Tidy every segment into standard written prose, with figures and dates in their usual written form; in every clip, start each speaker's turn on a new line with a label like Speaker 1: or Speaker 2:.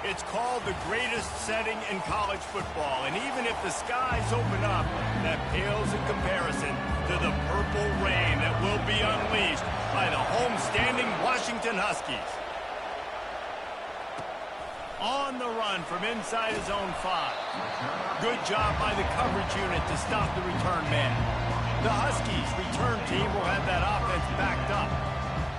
Speaker 1: It's called the greatest setting in college football, and even if the skies open up, that pales in comparison to the purple rain that will be unleashed by the homestanding Washington Huskies. On the run from inside his own 5. Good job by the coverage unit to stop the return man. The Huskies' return team will have that offense backed up.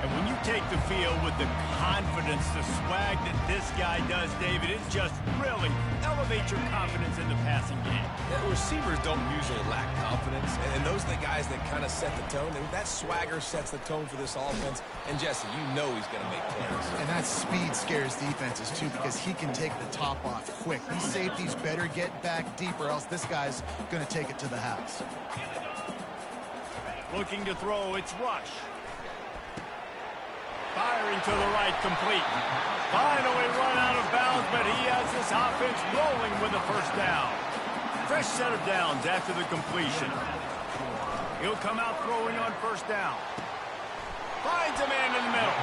Speaker 1: And when you take the field with the confidence, the swag that this guy does, David, it just really elevates your confidence in the passing game.
Speaker 2: Yeah, receivers don't usually lack confidence, and those are the guys that kind of set the tone. That swagger sets the tone for this offense. And, Jesse, you know he's going to make plays.
Speaker 3: And that speed scares defenses, too, because he can take the top off quick. These safeties better get back deep, or else this guy's going to take it to the house.
Speaker 1: Looking to throw, it's Rush. Firing to the right, complete. Finally run out of bounds, but he has this offense rolling with a first down. Fresh set of downs after the completion. He'll come out throwing on first down. Finds a man in the middle.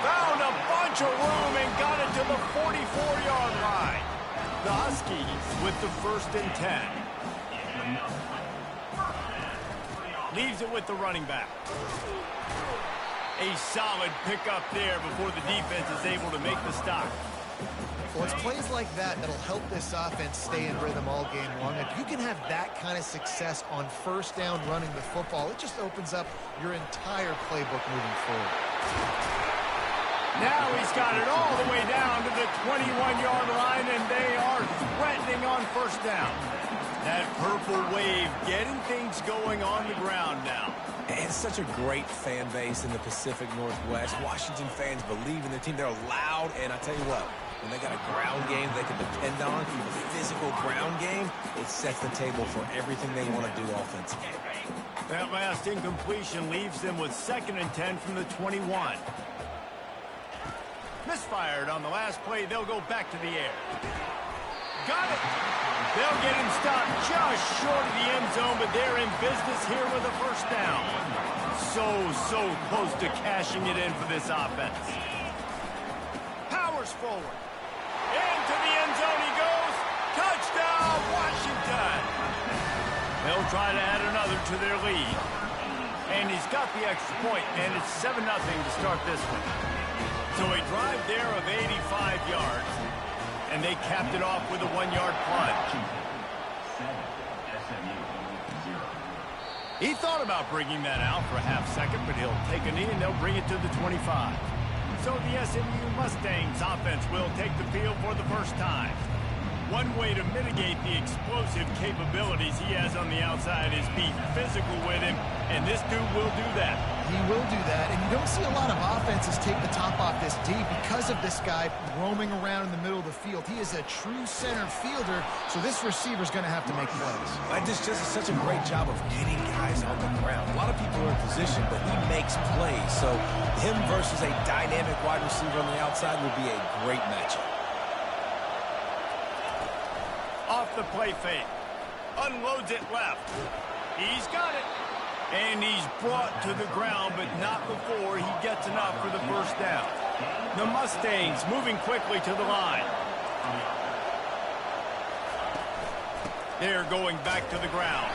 Speaker 1: Found a bunch of room and got it to the 44-yard line. The Huskies with the 1st and 10. Leaves it with the running back. A solid pickup there before the defense is able to make the stop.
Speaker 3: Well, it's plays like that that'll help this offense stay in rhythm all game long. If you can have that kind of success on first down running the football, it just opens up your entire playbook moving forward.
Speaker 1: Now he's got it all the way down to the 21-yard line, and they are threatening on first down. That purple wave getting things going on the ground now.
Speaker 2: It's such a great fan base in the Pacific Northwest. Washington fans believe in their team. They're loud, and I tell you what, when they got a ground game they can depend on, a physical ground game, it sets the table for everything they want to do offensively.
Speaker 1: That last incompletion leaves them with 2nd and 10 from the 21. Misfired on the last play. They'll go back to the air. Got it. They'll get him stopped just short of the end zone, but they're in business here with a first down. So close to cashing it in for this offense. Powers forward. Into the end zone he goes. Touchdown, Washington. They'll try to add another to their lead. And he's got the extra point, and it's 7-0 to start this one. So a drive there of 85 yards. And they capped it off with a 1-yard plunge. He thought about bringing that out for a half second, but he'll take a knee and they'll bring it to the 25. So the SMU Mustangs offense will take the field for the first time. One way to mitigate the explosive capabilities he has on the outside is be physical with him, and this dude will do that.
Speaker 3: He will do that, and you don't see a lot of offenses take the top off this D because of this guy roaming around in the middle of the field. He is a true center fielder, so this receiver's going to have to make plays.
Speaker 2: This just is such a great job of getting guys on the ground. A lot of people are in position, but he makes plays, so him versus a dynamic wide receiver on the outside would be a great matchup.
Speaker 1: Off the play fake. Unloads it left. He's got it. And he's brought to the ground, but not before he gets enough for the first down. The Mustangs moving quickly to the line. They're going back to the ground.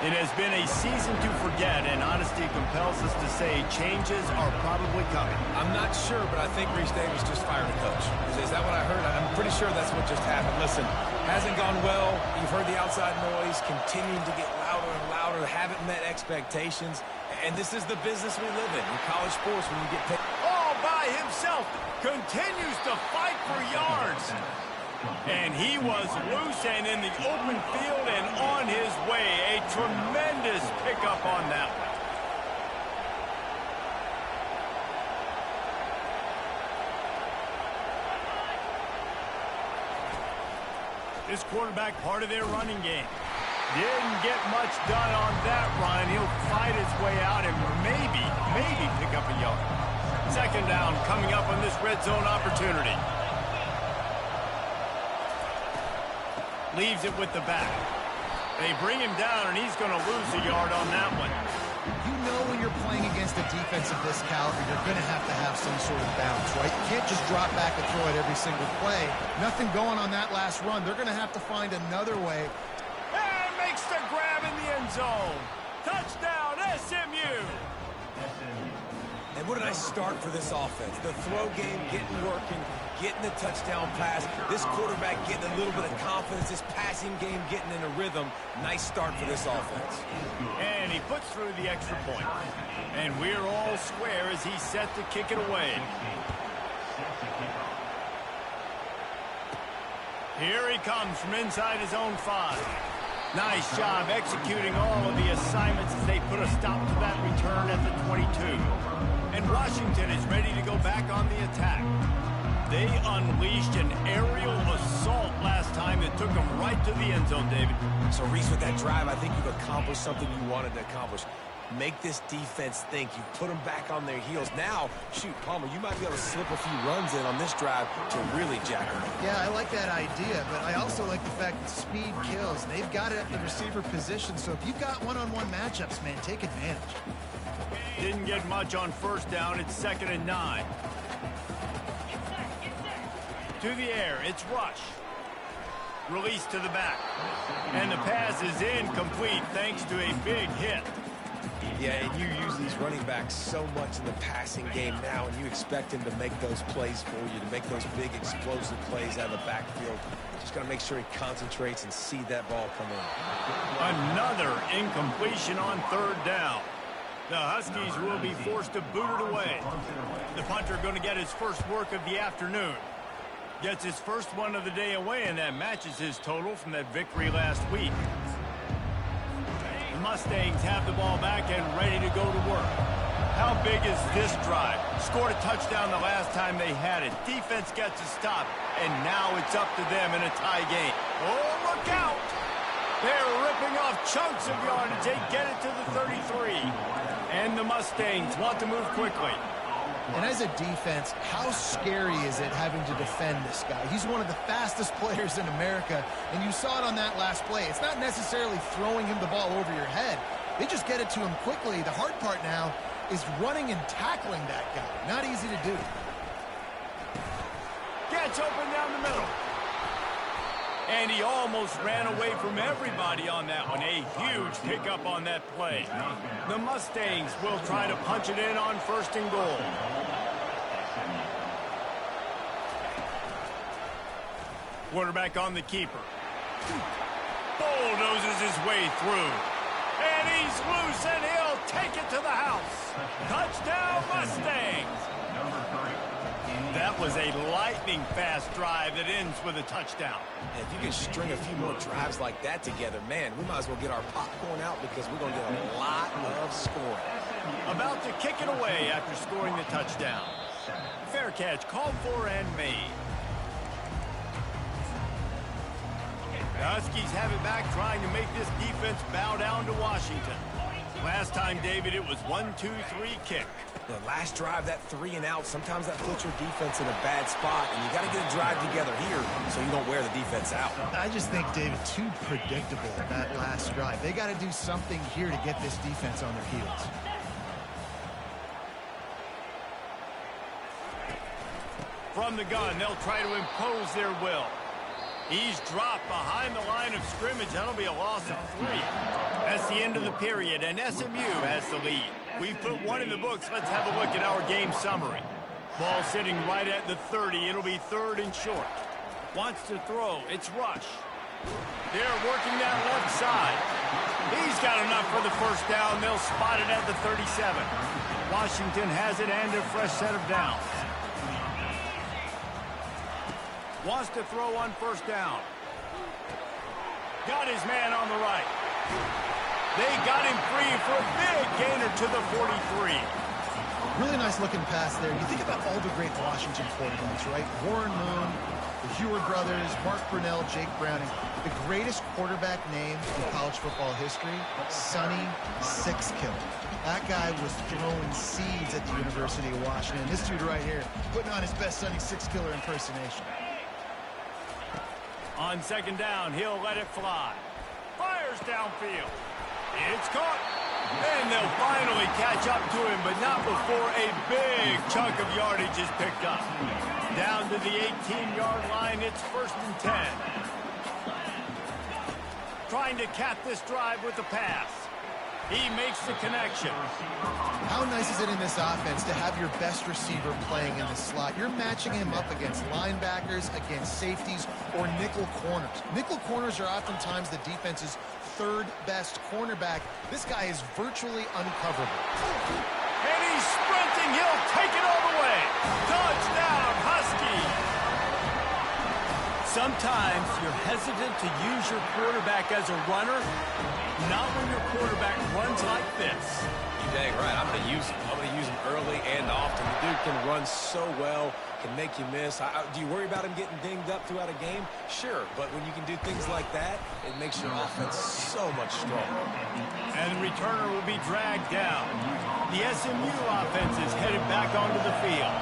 Speaker 1: It has been a season to forget, and honesty compels us to say changes are probably coming.
Speaker 2: I'm not sure, but I think Reese Davis just fired a coach. Is that what I heard? I'm pretty sure that's what just happened. Listen, hasn't gone well. You've heard the outside noise, continuing to get louder and louder, haven't met expectations. And this is the business we live in college sports when you get picked.
Speaker 1: All by himself, continues to fight for yards. And he was loose and in the open field and on his way. A tremendous pickup on that one. This quarterback part of their running game. Didn't get much done on that run. He'll fight his way out and maybe pick up a yard. 2nd down coming up on this red zone opportunity. Leaves it with the back. They bring him down, and he's going to lose a yard on that one.
Speaker 3: You know when you're playing against a defense of this caliber, you're going to have some sort of bounce, right? You can't just drop back and throw it every single play. Nothing going on that last run. They're going to have to find another way.
Speaker 1: And makes the grab in the end zone. Touchdown, SMU.
Speaker 2: And what a nice start for this offense. The throw game getting working, getting the touchdown pass. This quarterback getting a little bit of confidence. This passing game getting in a rhythm. Nice start for this offense.
Speaker 1: And he puts through the extra point. And we're all square as he's set to kick it away. Here he comes from inside his own 5. Nice job executing all of the assignments as they put a stop to that return at the 22. And Washington is ready to go back on the attack. They unleashed an aerial assault last time that took them right to the end zone, David.
Speaker 2: So, Reese, with that drive, I think you've accomplished something you wanted to accomplish. Make this defense think. You put them back on their heels. Now, shoot, Palmer, you might be able to slip a few runs in on this drive to really jack them.
Speaker 3: Yeah, I like that idea, but I also like the fact that speed kills. They've got it at the receiver position, so if you've got one-on-one matchups, man, take advantage.
Speaker 1: Didn't get much on first down. It's 2nd and 9. To the air, it's Rush. Release to the back. And the pass is incomplete thanks to a big hit.
Speaker 2: Yeah, and you use these running backs so much in the passing game now, and you expect him to make those plays for you, to make those big explosive plays out of the backfield. Just got to make sure he concentrates and see that ball come in.
Speaker 1: Another incompletion on 3rd down. The Huskies will be forced to boot it away. The punter going to get his first work of the afternoon. Gets his first one of the day away, and that matches his total from that victory last week. The Mustangs have the ball back and ready to go to work. How big is this drive? Scored a touchdown the last time they had it. Defense gets a stop, and now it's up to them in a tie game. Oh, look out! They're ripping off chunks of yardage. They get it to the 33. And the Mustangs want to move quickly.
Speaker 3: And as a defense, how scary is it having to defend this guy? He's one of the fastest players in America, and you saw it on that last play. It's not necessarily throwing him the ball over your head. They just get it to him quickly. The hard part now is running and tackling that guy. Not easy to do.
Speaker 1: Gets open down the middle. And he almost ran away from everybody on that one. A huge pickup on that play. The Mustangs will try to punch it in on 1st and goal. Quarterback on the keeper. Bulldozes his way through. And he's loose, and he'll take it to the house. Touchdown, Mustangs. That was a lightning-fast drive that ends with a touchdown.
Speaker 2: And if you can string a few more drives like that together, man, we might as well get our popcorn out because we're going to get a lot of scoring.
Speaker 1: About to kick it away after scoring the touchdown. Fair catch called for and made. The Huskies have it back, trying to make this defense bow down to Washington. Last time, David, it was 1-2-3 kick.
Speaker 2: The last drive, that 3 and out, sometimes that puts your defense in a bad spot, and you got to get a drive together here so you don't wear the defense out.
Speaker 3: I just think, David, too predictable that last drive. They got to do something here to get this defense on their heels.
Speaker 1: From the gun, they'll try to impose their will. He's dropped behind the line of scrimmage. That'll be a loss of 3. That's the end of the period, and SMU has the lead. We've put one in the books. Let's have a look at our game summary. Ball sitting right at the 30. It'll be 3rd and short. Wants to throw. It's Rush. They're working that left side. He's got enough for the first down. They'll spot it at the 37. Washington has it and a fresh set of downs. Wants to throw on 1st down. Got his man on the right. They got him free for a big gainer to the 43.
Speaker 3: Really nice looking pass there. You think about all the great Washington quarterbacks, right? Warren Moon, the Heward brothers, Mark Brunell, Jake Browning. The greatest quarterback name in college football history, Sonny Sixkill. That guy was throwing seeds at the University of Washington. This dude right here, putting on his best Sonny Sixkiller impersonation.
Speaker 1: On 2nd down, he'll let it fly. Fires downfield. It's caught. And they'll finally catch up to him, but not before a big chunk of yardage is picked up. Down to the 18-yard line, it's 1st and 10. Trying to cap this drive with the pass. He makes the connection.
Speaker 3: How nice is it in this offense to have your best receiver playing in the slot? You're matching him up against linebackers, against safeties, or nickel corners. Nickel corners are oftentimes the defense's third best cornerback. This guy is virtually uncoverable.
Speaker 1: And he's sprinting. He'll take it all the way. Touchdown, Husky. Sometimes you're hesitant to use your quarterback as a runner. Not when your quarterback runs like this.
Speaker 2: You're dang right. I'm going to use him. I'm going to use him early and often. The dude can run so well, can make you miss. Do you worry about him getting dinged up throughout a game? Sure, but when you can do things like that, it makes your offense so much stronger.
Speaker 1: And the returner will be dragged down. The SMU offense is headed back onto the field.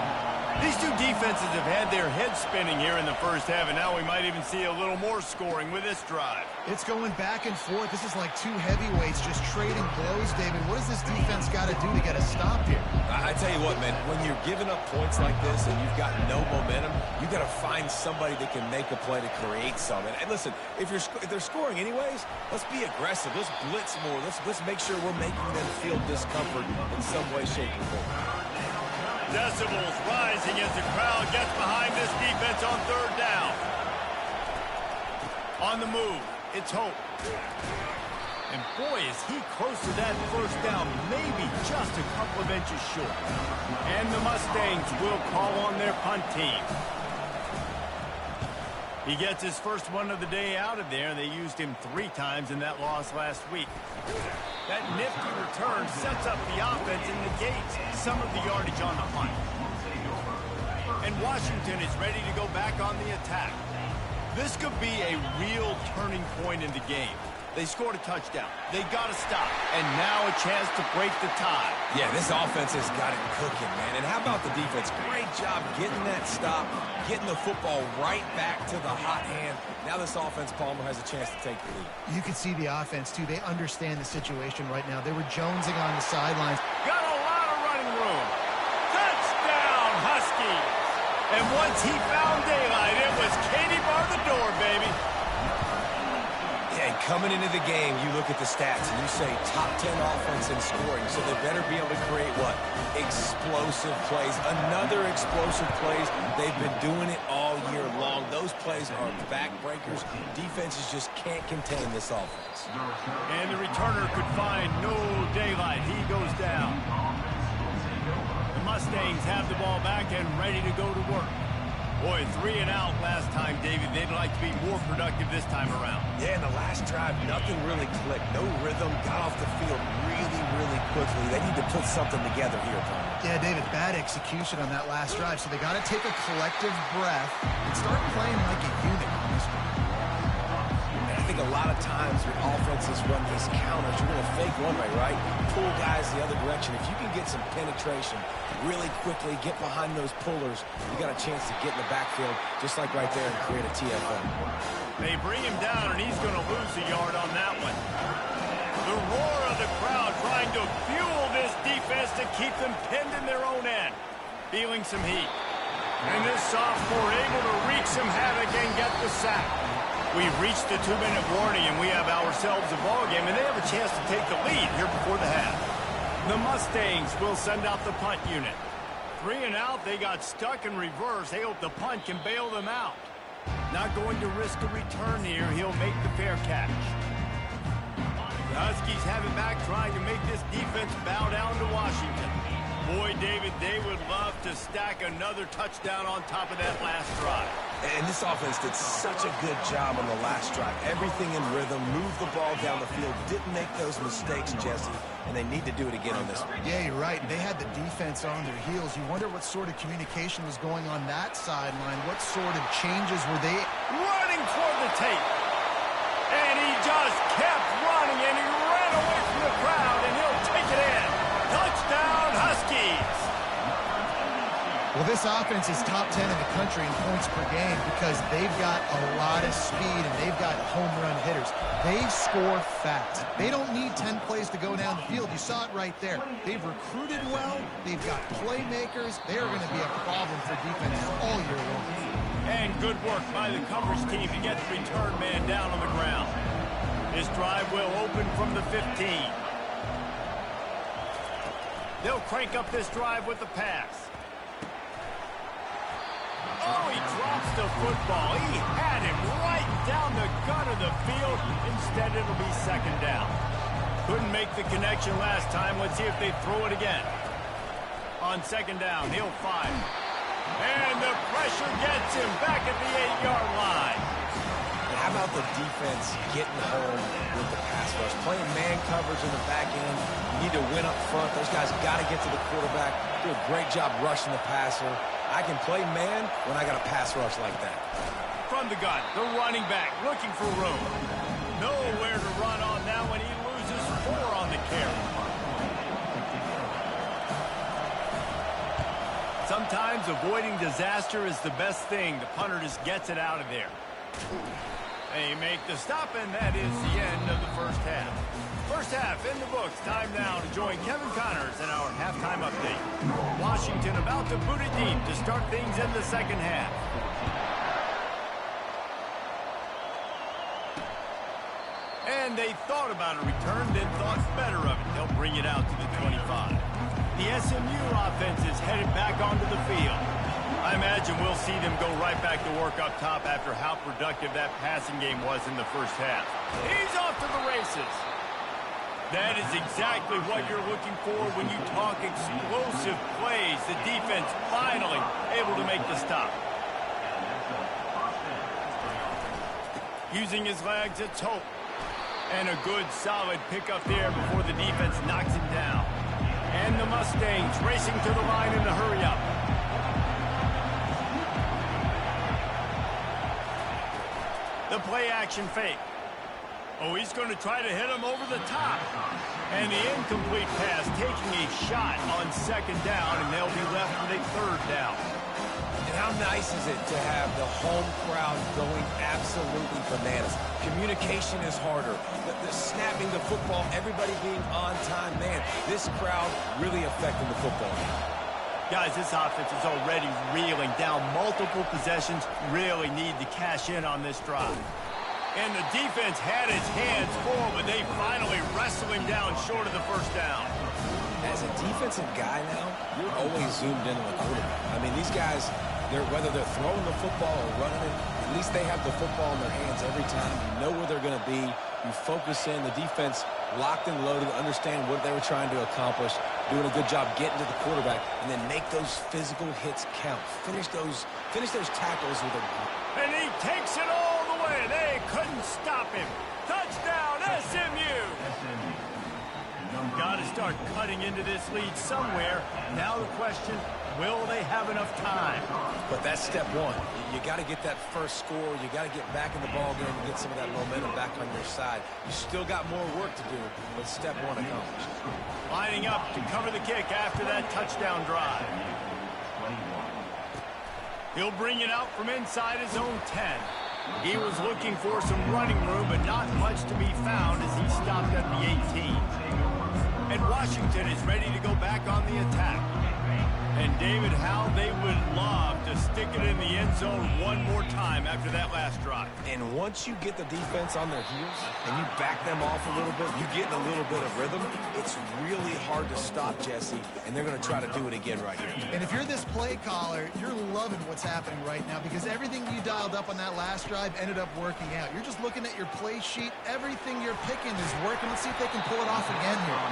Speaker 1: These two defenses have had their heads spinning here in the first half, and now we might even see a little more scoring with this drive.
Speaker 3: It's going back and forth. This is like two heavyweights just trading blows, David. What does this defense got to do to get a stop here?
Speaker 2: I tell you what, man, when you're giving up points like this and you've got no momentum, you got to find somebody that can make a play to create something. And listen, if they're scoring anyways, let's be aggressive. Let's blitz more. Let's make sure we're making them feel discomfort in some way, shape, or form.
Speaker 1: Decibels rising as the crowd gets behind this defense on 3rd down. On the move, it's Hope. And boy, is he close to that 1st down, maybe just a couple of inches short. And the Mustangs will call on their punt team. He gets his first one of the day out of there. They used him 3 times in that loss last week. That nifty return sets up the offense and negates some of the yardage on the punt. And Washington is ready to go back on the attack. This could be a real turning point in the game. They scored a touchdown. They got to stop. And now a chance to break the tie.
Speaker 2: Yeah, this offense has got it cooking, man. And how about the defense? Great job getting that stop, getting the football right back to the hot hand. Now this offense, Palmer, has a chance to take the lead.
Speaker 3: You can see the offense, too. They understand the situation right now. They were jonesing on the sidelines.
Speaker 1: Got a lot of running room. Touchdown, Huskies. And once he found daylight, it was Katie bar the door, baby.
Speaker 2: Yeah, coming into the game, you look at the stats and you say top 10 offense in scoring, so they better be able to create what? Explosive plays. Another explosive plays. They've been doing it all year long. Those plays are backbreakers. Defenses just can't contain this offense.
Speaker 1: And the returner could find no daylight. He goes down. The Mustangs have the ball back and ready to go to work. Boy, 3 and out last time, David. They'd like to be more productive this time around.
Speaker 2: Yeah, in the last drive, nothing really clicked. No rhythm. Got off the field really, really quickly. They need to put something together here, Tom.
Speaker 3: Yeah, David, bad execution on that last drive. So they got to take a collective breath and start playing like a unit on this one.
Speaker 2: And I think a lot of times when offenses run these counters, you're going to fake one way, right? Pull guys the other direction. If you can get some penetration really quickly, get behind those pullers, you got a chance to get in the backfield, just like right there, and create a TFL.
Speaker 1: They bring him down, and he's going to lose a yard on that one. The roar of the crowd trying to fuel this defense to keep them pinned in their own end. Feeling some heat. And this sophomore able to wreak some havoc and get the sack. We've reached the 2-minute warning, and we have ourselves a ball game, and they have a chance to take the lead here before the half. The Mustangs will send out the punt unit. 3 and out, they got stuck in reverse. They hope the punt can bail them out. Not going to risk a return here. He'll make the fair catch. The Huskies have it back, trying to make this defense bow down to Washington. Boy, David, they would love to stack another touchdown on top of that last drive.
Speaker 2: And this offense did such a good job on the last drive. Everything in rhythm, moved the ball down the field, didn't make those mistakes, Jesse, and they need to do it again on this one.
Speaker 3: Yeah, you're right. They had the defense on their heels. You wonder what sort of communication was going on that sideline. What sort of changes were they?
Speaker 1: Running toward the tape. And he just kept running, and he ran away from the crowd, and he'll take it in. Touchdown, Huskies.
Speaker 3: Well, This offense is top 10 in the country in points per game because they've got a lot of speed and they've got home run hitters. They score fast. They don't need 10 plays to go down the field. You saw it right there. They've recruited well. They've got playmakers. They are going to be a problem for defenses all year long.
Speaker 1: And good work by the coverage team to get the return man down on the ground. This drive will open from the 15. They'll crank up this drive with the pass. Oh, he drops the football. He had him right down the gut of the field. Instead, it'll be second down. Couldn't make the connection last time. Let's see if they throw it again. On second down, he'll fire. And the pressure gets him back at the 8-yard line.
Speaker 2: And how about the defense getting home with the pass rush? Playing man coverage in the back end. You need to win up front. Those guys got to get to the quarterback. Do a great job rushing the passer. I can play man when I got a pass rush like that.
Speaker 1: From the gun, the running back looking for room. Nowhere to run on that one. He loses 4 on the carry. Sometimes avoiding disaster is the best thing. The punter just gets it out of there. They make the stop, and that is the end of the first half. First half in the books. Time now to join Kevin Connors in our halftime update. Washington about to boot it deep to start things in the second half. And they thought about a return, then thought better of it. They'll bring it out to the 25. The SMU offense is headed back onto the field. I imagine we'll see them go right back to work up top after how productive that passing game was in the first half. He's off to the races. That is exactly what you're looking for when you talk explosive plays. The defense finally able to make the stop. Using his legs, it's Hope. And a good, solid pickup there before the defense knocks him down. And the Mustangs racing to the line in a hurry-up. The play-action fake. Oh, he's going to try to hit him over the top. And the incomplete pass taking a shot on second down, and they'll be left with a third down.
Speaker 2: And how nice is it to have the home crowd going absolutely bananas? Communication is harder. The snapping the football, everybody being on time. Man, this crowd really affecting the football game.
Speaker 1: Guys, this offense is already reeling down multiple possessions. Really need to cash in on this drive. And the defense had its hands full, but they finally wrestle him down short of the first down.
Speaker 2: As a defensive guy now, you're always zoomed in on the quarterback. I mean, these guys, whether they're throwing the football or running it, at least they have the football in their hands every time. You know where they're going to be. You focus in. The defense locked and loaded, understand what they were trying to accomplish, doing a good job getting to the quarterback, and then make those physical hits count. Finish those tackles with a...
Speaker 1: And he takes it all the way. They couldn't stop him. Touchdown, SMU! Got to start cutting into this lead somewhere. Now the question, will they have enough time?
Speaker 2: But that's step one. You got to get that first score. You got to get back in the ball game and get some of that momentum back on your side. You still got more work to do, but step one accomplished.
Speaker 1: Lining up to cover the kick after that touchdown drive. He'll bring it out from inside his own 10. He was looking for some running room, but not much to be found as he stopped at the 18. And Washington is ready to go back on the attack. And David, how they would love to stick it in the end zone one more time after that last drive.
Speaker 2: And once you get the defense on their heels and you back them off a little bit, you get in a little bit of rhythm, it's really hard to stop, Jesse, and they're going to try to do it again right here.
Speaker 3: And if you're this play caller, you're loving what's happening right now because everything you dialed up on that last drive ended up working out. You're just looking at your play sheet. Everything you're picking is working. Let's see if they can pull it off again here.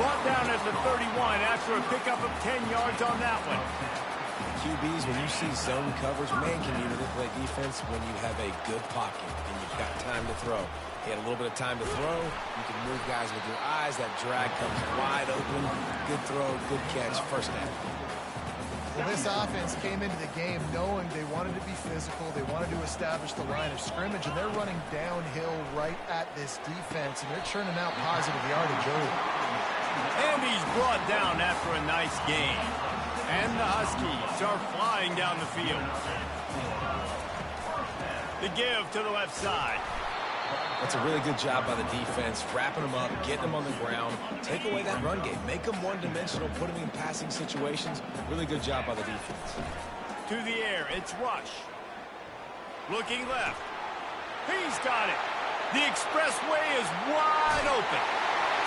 Speaker 1: Brought down at the 31 after a pickup of 10 yards on that one.
Speaker 2: QBs, when you see zone coverage, man, can you manipulate defense when you have a good pocket and you've got time to throw. He had a little bit of time to throw. You can move guys with your eyes. That drag comes wide open. Good throw, good catch, first down.
Speaker 3: Well, this offense came into the game knowing they wanted to be physical. They wanted to establish the line of scrimmage, and they're running downhill right at this defense, and they're churning out positive yardage early.
Speaker 1: And he's brought down after a nice game. And the Huskies are flying down the field. The give to the left side.
Speaker 2: That's a really good job by the defense, wrapping them up, getting them on the ground. Take away that run game. Make them one-dimensional, put them in passing situations. Really good job by the defense.
Speaker 1: To the air, it's Rush. Looking left. He's got it. The expressway is wide open.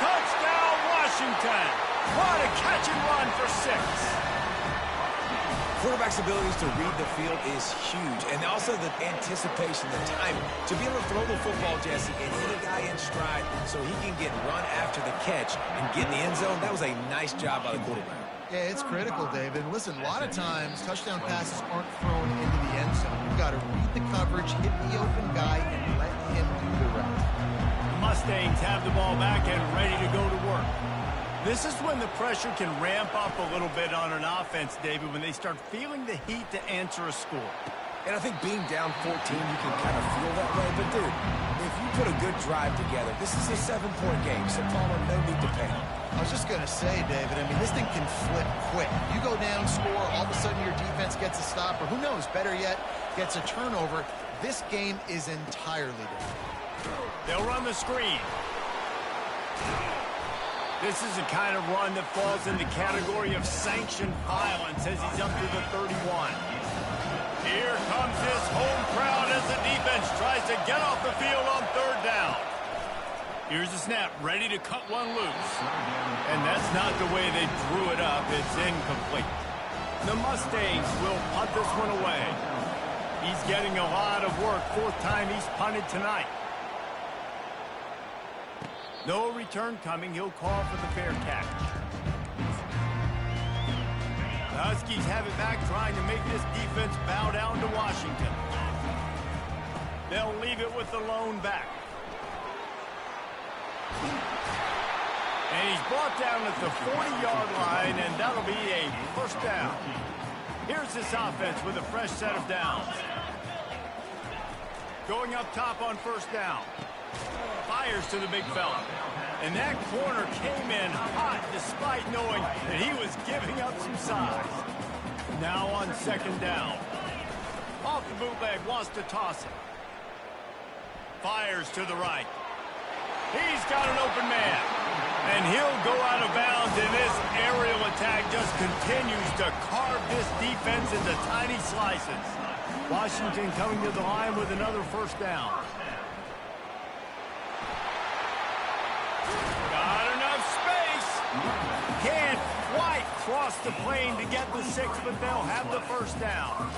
Speaker 1: Touchdown, Washington. What a catch and run for 6.
Speaker 2: Quarterback's abilities to read the field is huge, and also the anticipation, the timing. To be able to throw the football, Jesse, and hit a guy in stride so he can get run after the catch and get in the end zone, that was a nice job by the quarterback.
Speaker 3: Yeah, it's critical, David. Listen, a lot of times touchdown passes aren't thrown into the end zone. You've got to read the coverage, hit the open guy, and let him do the rest.
Speaker 1: The Mustangs have the ball back and ready to go to work. This is when the pressure can ramp up a little bit on an offense, David, when they start feeling the heat to answer a score.
Speaker 2: And I think being down 14, you can kind of feel that way. But, dude, if you put a good drive together, this is a 7-point game, so Palmer, no need to panic.
Speaker 3: I was just going to say, David, I mean, this thing can flip quick. You go down, score, all of a sudden your defense gets a stop, or who knows, better yet, gets a turnover. This game is entirely different.
Speaker 1: They'll run the screen. This is the kind of run that falls in the category of sanctioned violence as he's up to the 31. Here comes his home crowd as the defense tries to get off the field on 3rd down. Here's the snap, ready to cut one loose. And that's not the way they drew it up. It's incomplete. The Mustangs will punt this one away. He's getting a lot of work. 4th time he's punted tonight. No return coming. He'll call for the fair catch. The Huskies have it back, trying to make this defense bow down to Washington. They'll leave it with the lone back. And he's brought down at the 40-yard line, and that'll be a 1st down. Here's this offense with a fresh set of downs. Going up top on 1st down. Fires to the big fella. And that corner came in hot despite knowing that he was giving up some size. Now on 2nd down. Off the bootleg, wants to toss it. Fires to the right. He's got an open man. And he'll go out of bounds, and this aerial attack just continues to carve this defense into tiny slices. Washington coming to the line with another 1st down. Got enough space. Can't quite cross the plane to get the 6, but they'll have the 1st down.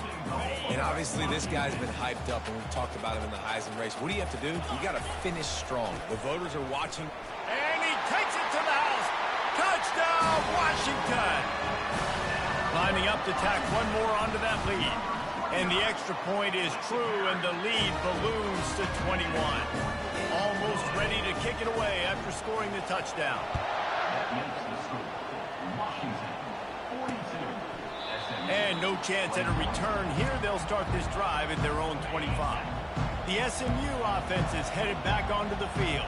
Speaker 2: And obviously this guy's been hyped up, and we've talked about him in the Heisman race. What do you have to do? You got to finish strong. The voters are watching.
Speaker 1: And he takes it to the house. Touchdown, Washington. Lining up to tack one more onto that lead. And the extra point is true, and the lead balloons to 21. Almost ready to kick it away after scoring the touchdown. And no chance at a return here. They'll start this drive at their own 25. The SMU offense is headed back onto the field.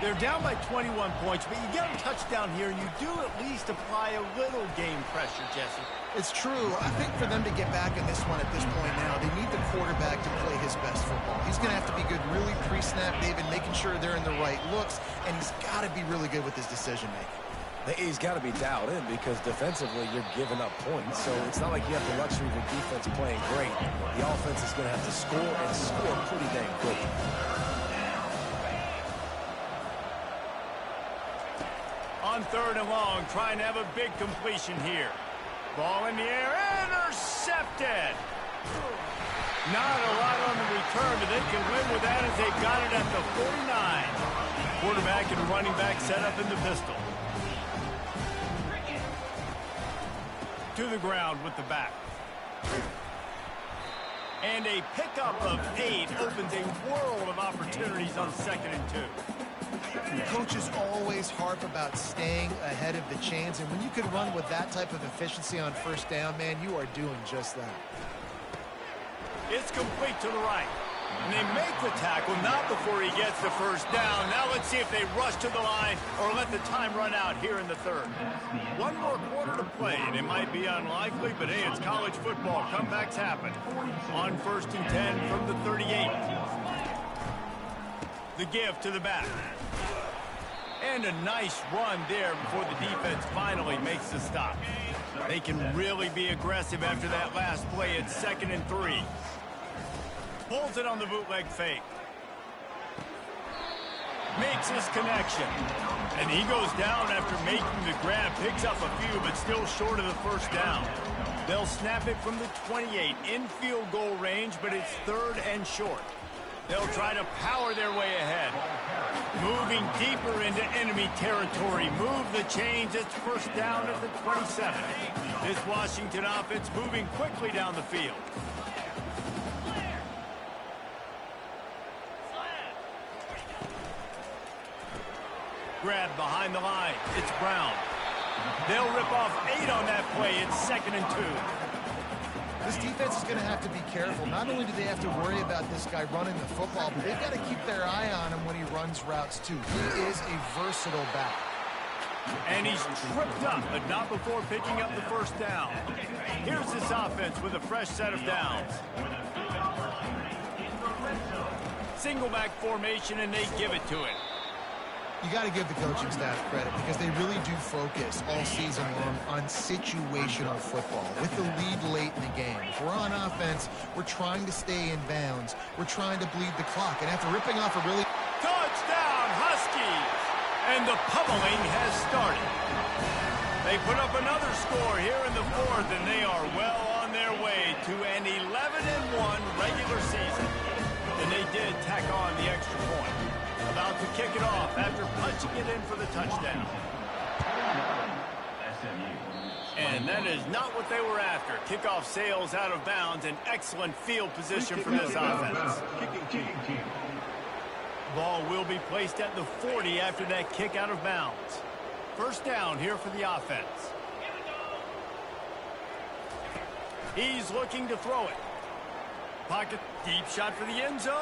Speaker 1: They're down by 21 points, but you get a touchdown here, and you do at least apply a little game pressure, Jesse.
Speaker 3: It's true. I think for them to get back in this one at this point now, they need the quarterback to play his best football. He's going to have to be good really pre-snap, David, making sure they're in the right looks, and he's got to be really good with his decision-making.
Speaker 2: He's got to be dialed in because defensively you're giving up points. So it's not like you have the luxury of your defense playing great. The offense is going to have to score and score pretty dang quick.
Speaker 1: On 3rd and long, trying to have a big completion here. Ball in the air, intercepted. Not a lot on the return, but they can win with that as they've got it at the 49. Quarterback and running back set up in the pistol. To the ground with the back. And a pickup of 8 opens a world of opportunities on 2nd and 2.
Speaker 3: Coaches always harp about staying ahead of the chains, and when you can run with that type of efficiency on 1st down, man, you are doing just that.
Speaker 1: It's complete to the right. And they make the tackle, not before he gets the first down. Now let's see if they rush to the line or let the time run out here in the third. One more quarter to play, and it might be unlikely, but hey, it's college football. Comebacks happen. On 1st and 10 from the 38. The give to the back. And a nice run there before the defense finally makes the stop. They can really be aggressive after that last play. It's 2nd and 3. Pulls it on the bootleg fake. Makes his connection. And he goes down after making the grab. Picks up a few, but still short of the first down. They'll snap it from the 28 in field goal range, but it's 3rd and short. They'll try to power their way ahead. Moving deeper into enemy territory. Move the chains. It's 1st down at the 27. This Washington offense moving quickly down the field. Grab behind the line. It's Brown. They'll rip off 8 on that play. It's 2nd and 2.
Speaker 3: This defense is going to have to be careful. Not only do they have to worry about this guy running the football, but they've got to keep their eye on him when he runs routes too. He is a versatile back.
Speaker 1: And he's tripped up, but not before picking up the first down. Here's this offense with a fresh set of downs. Single back formation, and they give it to it.
Speaker 3: You got to give the coaching staff credit because they really do focus all season long on situational football. With the lead late in the game, if we're on offense, we're trying to stay in bounds. We're trying to bleed the clock. And after ripping off a really...
Speaker 1: Touchdown, Huskies! And the pummeling has started. They put up another score here in the 4th, and they are well on their way to an 11-1 regular season. And they did tack on the extra point. About to kick it off after punching it in for the touchdown. And that is not what they were after. Kickoff sails out of bounds and excellent field position for this offense. Ball will be placed at the 40 after that kick out of bounds. 1st down here for the offense. He's looking to throw it. Pocket, deep shot for the end zone.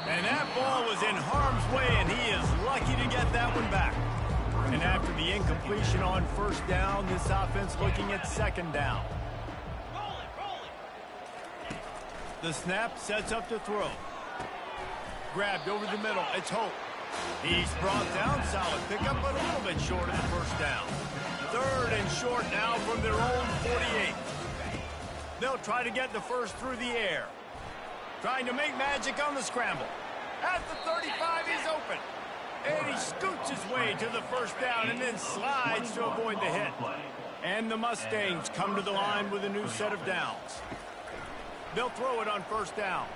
Speaker 1: And that ball was in harm's way, and he is lucky to get that one back. And after the incompletion on 1st down, this offense looking at 2nd down. The snap sets up to throw. Grabbed over the middle. It's Hope. He's brought down. Solid pickup, but a little bit short of the first down. 3rd and short now from their own 48. They'll try to get the first through the air. Trying to make magic on the scramble. At the 35, he's open. And he scoots his way to the first down and then slides to avoid the hit. And the Mustangs come to the line with a new set of downs. They'll throw it on 1st down.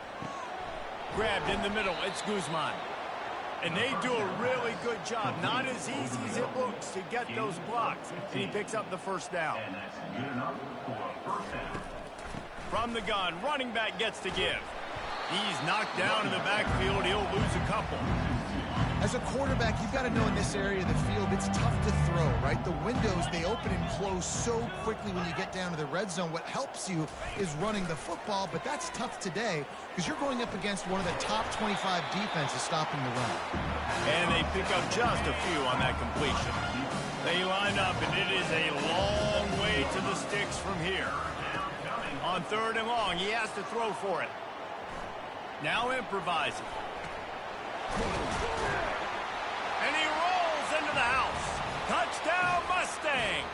Speaker 1: Grabbed in the middle, it's Guzman. And they do a really good job. Not as easy as it looks to get those blocks. And he picks up the first down. From the gun, running back gets to give. He's knocked down in the backfield. He'll lose a couple.
Speaker 3: As a quarterback, you've got to know in this area of the field, it's tough to throw, right? The windows, they open and close so quickly when you get down to the red zone. What helps you is running the football, but that's tough today because you're going up against one of the top 25 defenses stopping the run.
Speaker 1: And they pick up just a few on that completion. They line up, and it is a long way to the sticks from here. On 3rd and long, he has to throw for it. Now improvising. And he rolls into the house. Touchdown, Mustangs!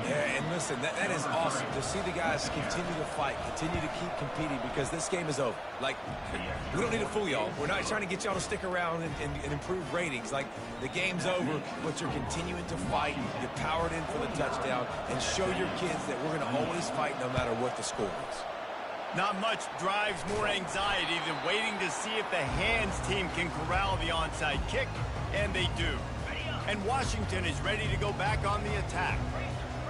Speaker 2: Yeah, and listen, that is awesome to see the guys continue to fight, continue to keep competing because this game is over. Like, we don't need to fool y'all. We're not trying to get y'all to stick around and improve ratings. Like, the game's over, but you're continuing to fight. You powered in for the touchdown and show your kids that we're going to always fight no matter what the score is.
Speaker 1: Not much drives more anxiety than waiting to see if the hands team can corral the onside kick, and they do. And Washington is ready to go back on the attack.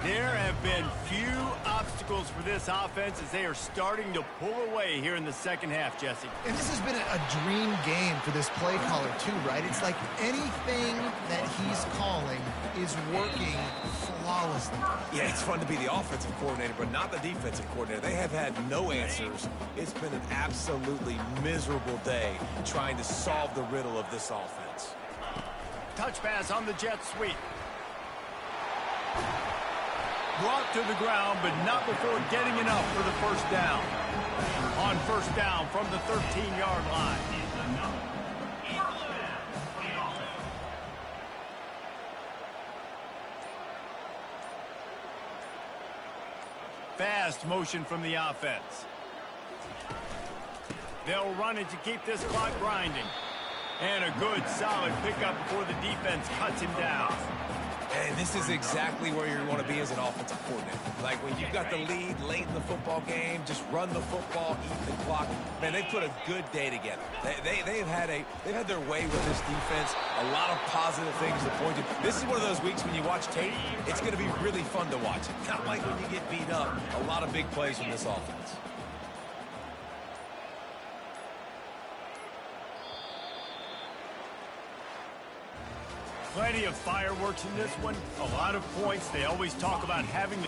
Speaker 1: There have been few obstacles for this offense as they are starting to pull away here in the 2nd half, Jesse.
Speaker 3: And this has been a dream game for this play caller too, right? It's like anything that he's calling is working flawlessly.
Speaker 2: Yeah, it's fun to be the offensive coordinator, but not the defensive coordinator. They have had no answers. It's been an absolutely miserable day trying to solve the riddle of this offense.
Speaker 1: Touch pass on the jet sweep. Brought to the ground, but not before getting enough for the first down. On first down from the 13-yard line. Fast motion from the offense. They'll run it to keep this clock grinding. And a good, solid pickup before the defense cuts him down.
Speaker 2: And this is exactly where you want to be as an offensive coordinator. Like when you've got the lead late in the football game, just run the football, eat the clock. Man, they put a good day together. They've had their way with this defense. A lot of positive things to point to. This is one of those weeks when you watch tape, it's going to be really fun to watch. Not like when you get beat up. A lot of big plays from this offense.
Speaker 1: Plenty of fireworks in this one. A lot of points. They always talk about having the